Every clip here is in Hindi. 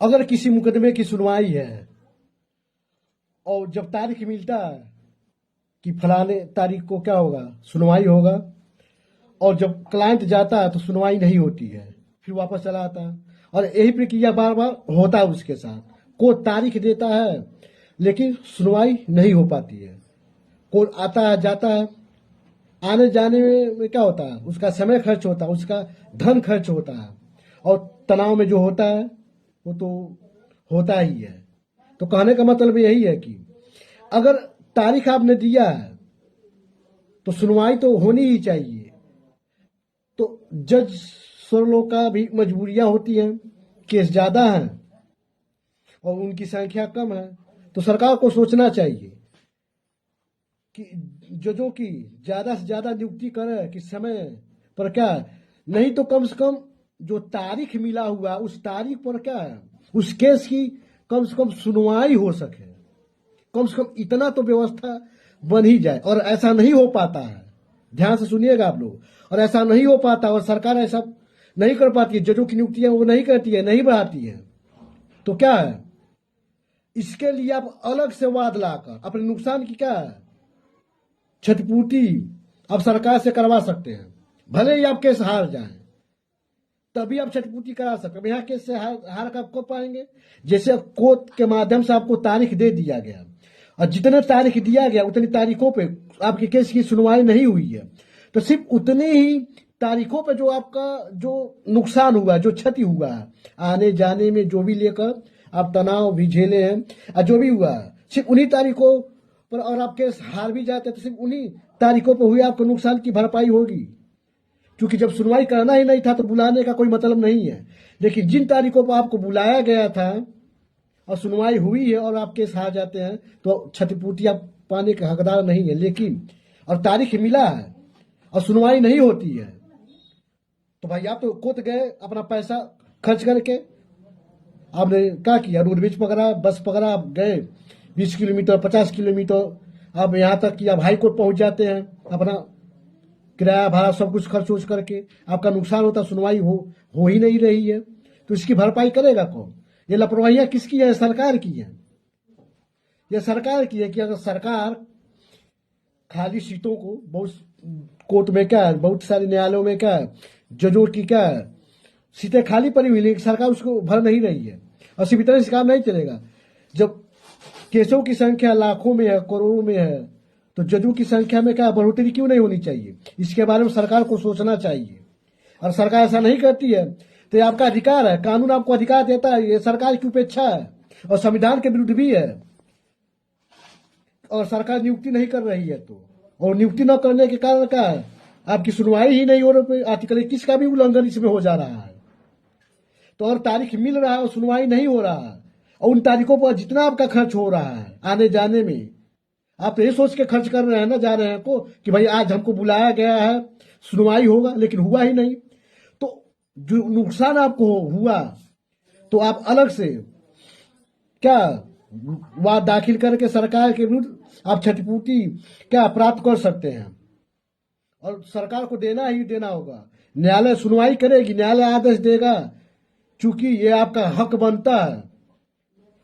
अगर किसी मुकदमे की सुनवाई है और जब तारीख मिलता है कि फलाने तारीख को क्या होगा, सुनवाई होगा, और जब क्लाइंट जाता है तो सुनवाई नहीं होती है, फिर वापस चला आता है। और यही प्रक्रिया बार बार होता है उसके साथ। कोर्ट तारीख देता है लेकिन सुनवाई नहीं हो पाती है। कोर्ट आता है जाता है, आने जाने में क्या होता है, उसका समय खर्च होता है, उसका धन खर्च होता है, और तनाव में जो होता है वो तो होता ही है। तो कहने का मतलब यही है कि अगर तारीख आपने दिया है तो सुनवाई तो होनी ही चाहिए। तो जज सर लोग का भी मजबूरियां होती हैं, केस ज़्यादा हैं और उनकी संख्या कम है, तो सरकार को सोचना चाहिए कि जजों की ज़्यादा से ज़्यादा नियुक्ति करे कि समय पर क्या है, नहीं तो कम से कम जो तारीख मिला हुआ उस तारीख पर क्या है, उस केस की कम से कम सुनवाई हो सके। कम से कम इतना तो व्यवस्था बन ही जाए, और ऐसा नहीं हो पाता है। ध्यान से सुनिएगा आप लोग, और ऐसा नहीं हो पाता, और सरकार ऐसा नहीं कर पाती है, जजों की नियुक्तियां वो नहीं करती है, नहीं बढ़ाती है। तो क्या है, इसके लिए आप अलग से वाद लाकर अपने नुकसान की क्या है, क्षतिपूर्ति आप सरकार से करवा सकते हैं। भले ही आप केस हार जाएं, तभी आप क्षतिपूर्ति करा सकते हैं। यहाँ केस से हार कर आपको पाएंगे, जैसे कोर्ट के माध्यम से आपको तारीख दे दिया गया, और जितने तारीख दिया गया उतनी तारीखों पे आपके केस की सुनवाई नहीं हुई है, तो सिर्फ उतनी ही तारीखों पे जो आपका जो नुकसान हुआ, जो क्षति हुआ है, आने जाने में जो भी लेकर आप तनाव भी झेले हैं, और जो भी हुआ है सिर्फ उन्हीं तारीखों पर, और आप केस हार भी जाते हैं तो सिर्फ उन्हीं तारीखों पर हुए आपको नुकसान की भरपाई होगी। क्योंकि जब सुनवाई करना ही नहीं था तो बुलाने का कोई मतलब नहीं है। लेकिन जिन तारीखों पर आपको बुलाया गया था और सुनवाई हुई है और आप केस हार जाते हैं तो क्षतिपूर्ति आप पाने के हकदार नहीं है। लेकिन और तारीख मिला है और सुनवाई नहीं होती है, तो भाई आप तो कोर्ट गए अपना पैसा खर्च करके, आपने क्या किया, रोडवेज पकड़ा, बस पकड़ा, आप गए 20 किलोमीटर 50 किलोमीटर, अब यहाँ तक कि आप हाई कोर्ट पहुंच जाते हैं, अपना किराया भाड़ा सब कुछ खर्च उर्च करके, आपका नुकसान होता, सुनवाई हो ही नहीं रही है, तो इसकी भरपाई करेगा कौन? ये लापरवाहियां किसकी है? सरकार की है। ये सरकार की है कि अगर सरकार खाली सीटों को, बहुत कोर्ट में क्या है, बहुत सारे न्यायालयों में क्या है, जजों की क्या है, सीटें खाली पड़ी हुई, लेकिन सरकार उसको भर नहीं रही है, और सिर्फ इतना से काम नहीं चलेगा। जब केसों की संख्या लाखों में है, करोड़ों में है, तो जजों की संख्या में क्या बढ़ोतरी क्यों नहीं होनी चाहिए? इसके बारे में सरकार को सोचना चाहिए। और सरकार ऐसा नहीं करती है तो ये आपका अधिकार है, कानून आपको अधिकार देता है, ये सरकार की उपेक्षा है और संविधान के विरुद्ध भी है। और सरकार नियुक्ति नहीं कर रही है, तो और नियुक्ति न करने के कारण क्या है, आपकी सुनवाई ही नहीं हो रही, आर्टिकल 21 का भी उल्लंघन इसमें हो जा रहा है। तो और तारीख मिल रहा है और सुनवाई नहीं हो रहा है, और उन तारीखों पर जितना आपका खर्च हो रहा है आने जाने में, आप ये सोच के खर्च कर रहे हैं ना, जा रहे हैं को कि भाई आज हमको बुलाया गया है, सुनवाई होगा, लेकिन हुआ ही नहीं। तो जो नुकसान आपको हुआ तो आप अलग से क्या वाद दाखिल करके सरकार के विरुद्ध आप क्षतिपूर्ति क्या प्राप्त कर सकते हैं, और सरकार को देना ही देना होगा। न्यायालय सुनवाई करेगी, न्यायालय आदेश देगा, चूंकि ये आपका हक बनता है,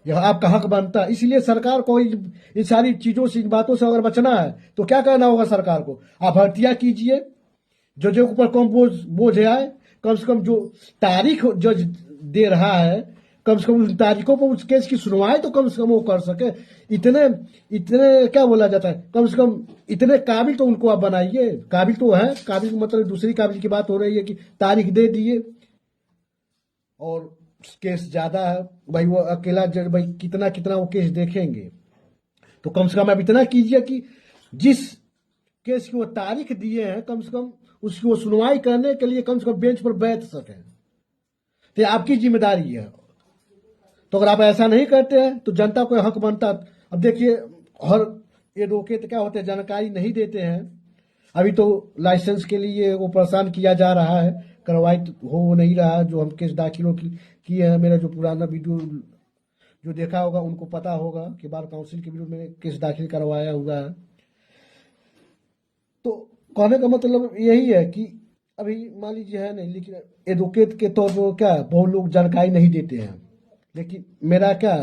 यह आपका हक बनता है। इसलिए सरकार को इन सारी चीजों से, इन बातों से अगर बचना है तो क्या करना होगा सरकार को? आप भर्तियां कीजिए, जजों के ऊपर कम बोझ आए, कम से कम जो तारीख जज दे रहा है, कम से कम उन तारीखों पर उस केस की सुनवाई तो कम से कम वो कर सके। इतने इतने क्या बोला जाता है, कम से कम इतने काबिल तो उनको आप बनाइए। काबिल तो है, काबिल मतलब दूसरी काबिल की बात हो रही है कि तारीख दे दिए और केस ज्यादा है, भाई वो अकेला जज भाई कितना कितना वो केस देखेंगे। तो कम से कम आप इतना कीजिए कि जिस केस की वो तारीख दिए हैं, कम से कम उसकी वो सुनवाई करने के लिए कम से कम बेंच पर बैठ सके। तो आपकी जिम्मेदारी है। तो अगर आप ऐसा नहीं करते हैं तो जनता को हक बनता। अब देखिए, हर एडवोकेट क्या होते हैं, जानकारी नहीं देते हैं। अभी तो लाइसेंस के लिए वो परेशान किया जा रहा है, कार्रवाई हो नहीं रहा। जो हम केस दाखिलों की किए हैं, मेरा जो पुराना वीडियो जो देखा होगा उनको पता होगा कि बार काउंसिल के विरुद्ध मैंने केस दाखिल करवाया हुआ है। तो कहने का मतलब यही है कि अभी मान लीजिए है नहीं, लेकिन एडवोकेट के तौर पर क्या है, बहुत लोग जानकारी नहीं देते हैं। लेकिन मेरा क्या,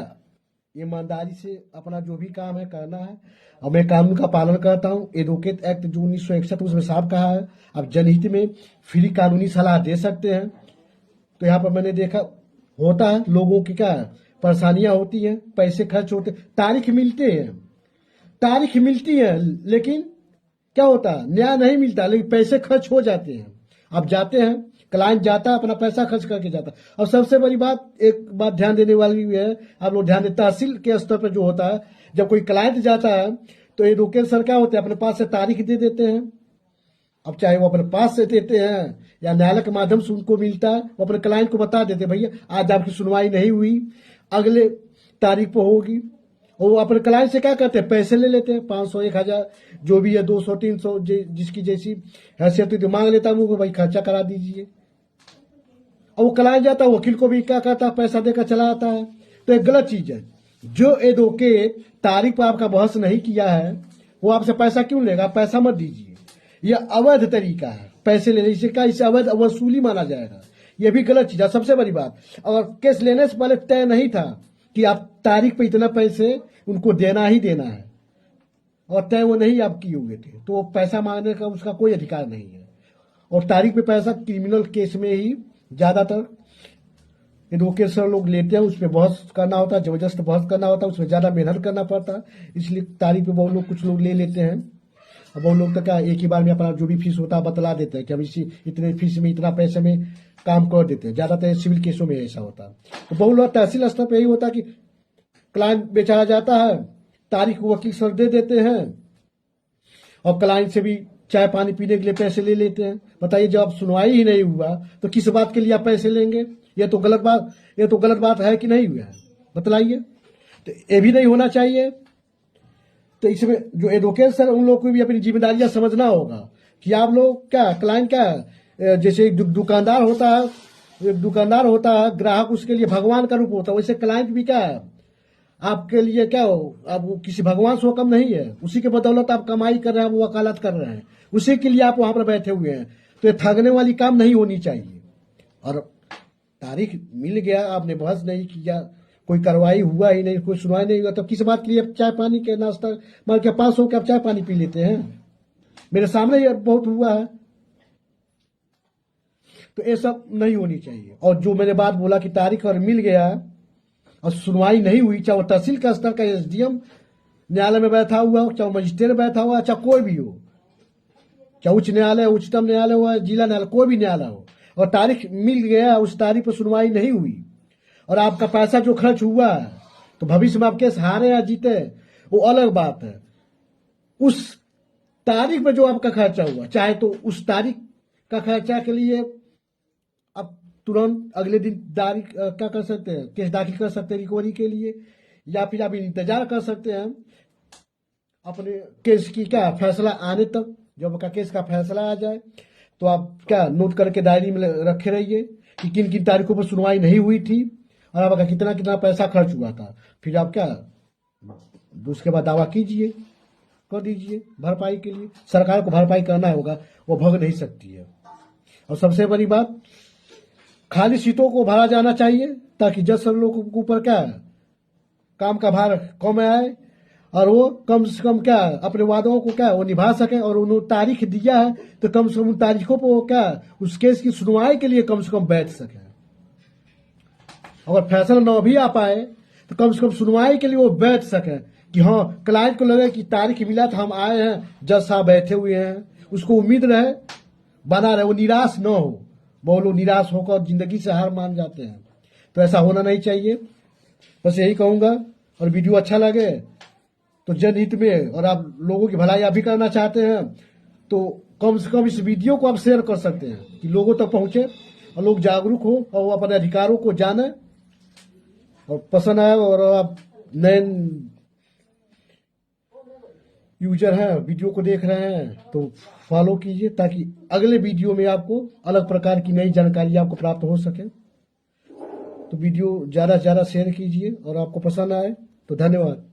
ईमानदारी से अपना जो भी काम है करना है, और मैं कानून का पालन करता हूँ। एडवोकेट एक्ट जो 1961 उसमें साफ कहा है आप जनहित में फ्री कानूनी सलाह दे सकते हैं। तो यहाँ पर मैंने देखा होता है लोगों की क्या परेशानियां होती हैं, पैसे खर्च होते, तारीख मिलते हैं, तारीख मिलती है, लेकिन क्या होता है न्याय नहीं मिलता, लेकिन पैसे खर्च हो जाते हैं। आप जाते हैं, क्लाइंट जाता है अपना पैसा खर्च करके जाता है। और सबसे बड़ी बात, एक बात ध्यान देने वाली भी है, आप लोग ध्यान दें, तहसील के स्तर पर जो होता है, जब कोई क्लाइंट जाता है तो एडवोकेट सर क्या होते हैं अपने पास से तारीख दे देते हैं। अब चाहे वो अपने पास से देते हैं या न्यायालय के माध्यम से उनको मिलता है, वो अपने क्लाइंट को बता देते हैं भैया आज आपकी सुनवाई नहीं हुई, अगले तारीख पर होगी। और वो अपने क्लाइंट से क्या करते हैं, पैसे ले लेते हैं, 500 1000 जो भी है, 200 300 जिसकी जैसी हैसियत हुई तो मांग लेता है मुझको, भाई खर्चा करा दीजिए। और वो क्लाइंट जाता है, वकील को भी क्या करता है, पैसा देकर चला आता है। तो एक गलत चीज है। जो एडवोकेट तारीख पर आपका बहस नहीं किया है वो आपसे पैसा क्यों लेगा, पैसा मत दीजिए। यह अवैध तरीका है, पैसे लेने से का इसे अवैध वसूली माना जाएगा। यह भी गलत चीज है। सबसे बड़ी बात, अगर केस लेने से पहले तय नहीं था कि आप तारीख पे इतना पैसे उनको देना ही देना है, और तय वो नहीं आप किए हुए थे, तो वो पैसा मांगने का उसका कोई अधिकार नहीं है। और तारीख पे पैसा क्रिमिनल केस में ही ज्यादातर एडवोकेट सर लोग लेते हैं, उसमें बहस करना होता है, जबरदस्त बहस करना होता है, उसमें ज्यादा मेहनत करना पड़ता है, इसलिए तारीख पे बहुत लोग कुछ लोग ले लेते हैं। और बहुत लोग तो क्या एक ही बार में अपना जो भी फीस होता है बतला देते हैं कि हम इसी इतने फीस में इतना पैसे में काम कर देते हैं। ज्यादातर सिविल केसों में ऐसा होता है। तो बहुत लोग तहसील स्तर पर यही होता है कि क्लाइंट बेचारा जाता है, तारीख वकील सर दे देते हैं, और क्लाइंट से भी चाय पानी पीने के लिए पैसे ले लेते हैं। बताइए जब सुनवाई ही नहीं हुआ तो किस बात के लिए आप पैसे लेंगे? ये तो गलत बात, ये तो गलत बात है कि नहीं हुआ है, बतलाइए। तो ये भी नहीं होना चाहिए। तो इसमें जो एडवोकेट सर उन लोग को भी अपनी जिम्मेदारियां समझना होगा कि आप लोग क्या क्लाइंट क्या, जैसे एक दुकानदार होता है, एक दुकानदार होता है, ग्राहक उसके लिए भगवान का रूप होता है, वैसे क्लाइंट भी क्या है आपके लिए क्या हो, आप वो किसी भगवान से कम नहीं है। उसी के बदौलत आप कमाई कर रहे हैं, वो वकालत कर रहे हैं, उसी के लिए आप वहां पर बैठे हुए हैं। तो ये ठगने वाली काम नहीं होनी चाहिए। और तारीख मिल गया, आपने बहस नहीं किया, कोई कार्रवाई हुआ ही नहीं, कोई सुनवाई नहीं हुआ, तो किस बात के लिए चाय पानी के नाश्ता मान के 500 के आप चाय पानी पी लेते हैं? मेरे सामने ये बहुत हुआ है। तो ये सब नहीं होनी चाहिए। और जो मैंने बात बोला कि तारीख और मिल गया और सुनवाई नहीं हुई, चाहे वो तहसील का स्तर का एसडीएम न्यायालय में बैठा हुआ हो, चाहे मजिस्ट्रेट बैठा हुआ, चाहे कोई भी हो, चाहे उच्च न्यायालय, उच्चतम न्यायालय हो, जिला न्यायालय, कोई भी न्यायालय हो, और तारीख मिल गया, उस तारीख पर सुनवाई नहीं हुई और आपका पैसा जो खर्च हुआ है, तो भविष्य में आप केस हारे या जीते वो अलग बात है। उस तारीख में जो आपका खर्चा हुआ, चाहे तो उस तारीख का खर्चा के लिए आप तुरंत अगले दिन तारीख क्या कर सकते हैं, केस दाखिल कर सकते हैं रिकवरी के लिए, या फिर आप इंतजार कर सकते हैं अपने केस की क्या फैसला आने तक। जब आपका केस का फैसला आ जाए तो आप क्या नोट करके डायरी में रखे रहिए कि किन किन तारीखों पर सुनवाई नहीं हुई थी और आपका कितना कितना पैसा खर्च हुआ था। फिर आप क्या उसके बाद दावा कीजिए, कर दीजिए भरपाई के लिए। सरकार को भरपाई करना होगा, वो भग नहीं सकती है। और सबसे बड़ी बात, खाली सीटों को भरा जाना चाहिए ताकि जज सर लोगों के ऊपर क्या काम का भार कम आए और वो कम से कम क्या अपने वादों को क्या वो निभा सके। और उन्होंने तारीख दिया है तो कम से कम उन तारीखों पर वो क्या उस केस की सुनवाई के लिए कम से कम बैठ सके। अगर फैसला न भी आ पाए तो कम से कम सुनवाई के लिए वो बैठ सके कि हाँ क्लाइंट को लगे कि तारीख मिला था, हम आए हैं, जज साहब बैठे हुए हैं, उसको उम्मीद रहे, बना रहे, वो निराश न हो। बहुत लोग निराश होकर जिंदगी से हार मान जाते हैं, तो ऐसा होना नहीं चाहिए। बस यही कहूंगा। और वीडियो अच्छा लगे तो जनहित में, और आप लोगों की भलाई आप भी करना चाहते हैं तो कम से कम इस वीडियो को आप शेयर कर सकते हैं कि लोगों तक पहुंचे और लोग जागरूक हो और वो अपने अधिकारों को जाने। और पसंद आए और आप नए यूजर हैं, वीडियो को देख रहे हैं तो फॉलो कीजिए ताकि अगले वीडियो में आपको अलग प्रकार की नई जानकारी आपको प्राप्त हो सके। तो वीडियो ज़्यादा से ज़्यादा शेयर कीजिए और आपको पसंद आए तो धन्यवाद।